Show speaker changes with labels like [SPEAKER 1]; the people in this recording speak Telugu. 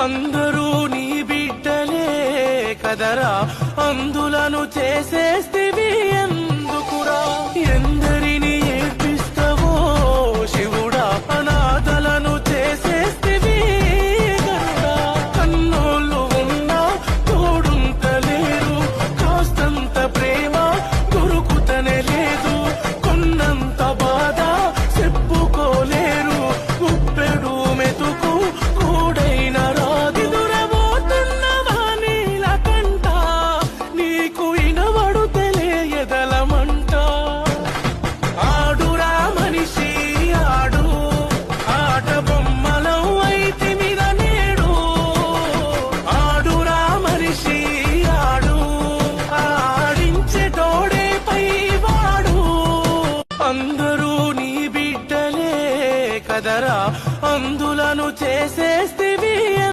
[SPEAKER 1] అందరూ నీ బిడ్డలే కదరా, అందులను చేసేస్తివి ఎందుకురా? ఎందరిని ఏడ్పిస్తావో శివుడా, అనాథలను చేసేస్తివి గరుడా. కన్నోళ్ళు ఉన్నా తోడుంటలేరు, కాస్తంత ప్రేమ దొరుకుతనే లేదు, కొన్నంత బాధ చెప్పుకోలేరు, గుప్పెడు మెతుకు కూడైన రాదురబోతున్నవా నీలకంట, నీకు ఇనబడుతలే ఎదలమంట. ఆడురా మనిషి ఆడు, ఆట బొమ్మలం అయితే మీద నేడు. ఆడురా మనిషి ఆడు, ఆడించేటోడే పైవాడు. అందరూ నీ బిడ్డలే కదరా, అందులను చేసేస్తే